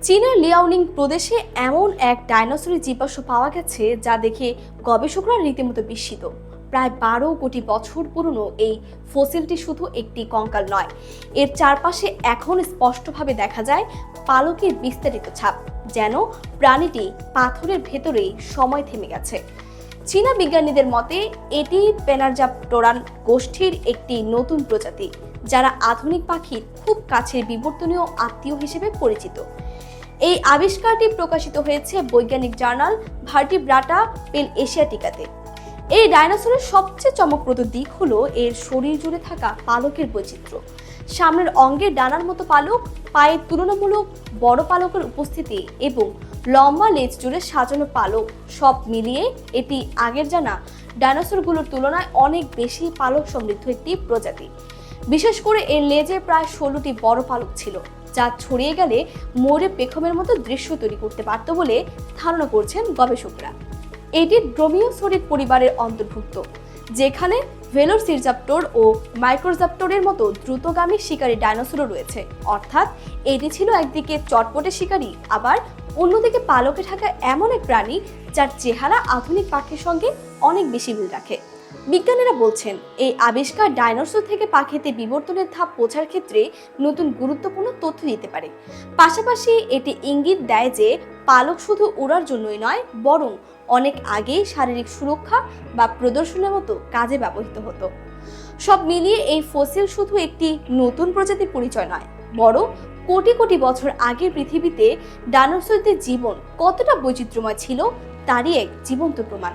চীনের লিয়াওনিং প্রদেশে এমন এক ডাইনোসরের জীবাশ্ম পাওয়া গেছে যা দেখে গবেষকরা রীতিমতো বিস্মিত। প্রায় 12 কোটি বছর পুরনো এই ফসিলটি শুধু একটি কঙ্কাল নয়, এর চারপাশে এখন স্পষ্টভাবে দেখা যায় পালকের বিস্তারিত ছাপ, যেন প্রাণীটি পাথরের ভেতরেই সময় থেমে গেছে। চীনা বিজ্ঞানীদের মতে এটি পেনারজাপটোরান গোষ্ঠীর একটি নতুন প্রজাতি, যারা আধুনিক পাখির খুব কাছের বিবর্তনীয় আত্মীয় হিসেবে পরিচিত। এই আবিষ্কারটি প্রকাশিত হয়েছে বৈজ্ঞানিক জার্নাল ভার্টিব্রাটা পেল এশিয়াটিকাতে। এই ডাইনোসরের সবচেয়ে চমকপ্রদ দিক হলো এর শরীর জুড়ে থাকা পালকের বৈচিত্র্য। সামনের অঙ্গে ডানার মতো পালক, পায়ের তুলনামূলক বড় পালকের উপস্থিতি এবং লম্বা লেজ জুড়ে সাজানো পালক, সব মিলিয়ে এটি আগের জানা ডাইনোসরগুলোর তুলনায় অনেক বেশি পালক সমৃদ্ধ একটি প্রজাতি। বিশেষ করে এর লেজে প্রায় 16টি বড় পালক ছিল, যা ছড়িয়ে গেলে ময়ূরের পেখমের মতো দৃশ্য তৈরি করতে পারত বলে ধারণা করছেন গবেষকরা। এটি ড্রোমিওসৌরিড পরিবারের অন্তর্ভুক্ত, যেখানে ভেলোসিরজাপ্টর ও মাইক্রোজাপ্টরের মতো দ্রুতগামী শিকারী ডাইনোসরও রয়েছে। অর্থাৎ এটি ছিল একদিকে চটপটে শিকারী, আবার অন্যদিকে পালকে ঢাকা এমন এক প্রাণী যার চেহারা আধুনিক পাখির সঙ্গে অনেক বেশি মিল রাখে। বিজ্ঞানীরা বলছেন এই আবিষ্কার ডাইনোসর থেকে পাখিতে বিবর্তনের ধাপ বোঝার ক্ষেত্রে নতুন গুরুত্বপূর্ণ তথ্য দিতে পারে। পাশাপাশি এটি ইঙ্গিত দেয় যে পালক শুধু ওড়ার জন্যই নয়, বরং অনেক আগেই শারীরিক সুরক্ষা বা প্রদর্শনের মতো কাজে ব্যবহৃত হতো। সব মিলিয়ে এই ফসিল শুধু একটি নতুন প্রজাতির পরিচয় নয়, বরং কোটি কোটি বছর আগের পৃথিবীতে ডাইনোসরদের জীবন কতটা বৈচিত্র্যময় ছিল তারই এক জীবন্ত প্রমাণ।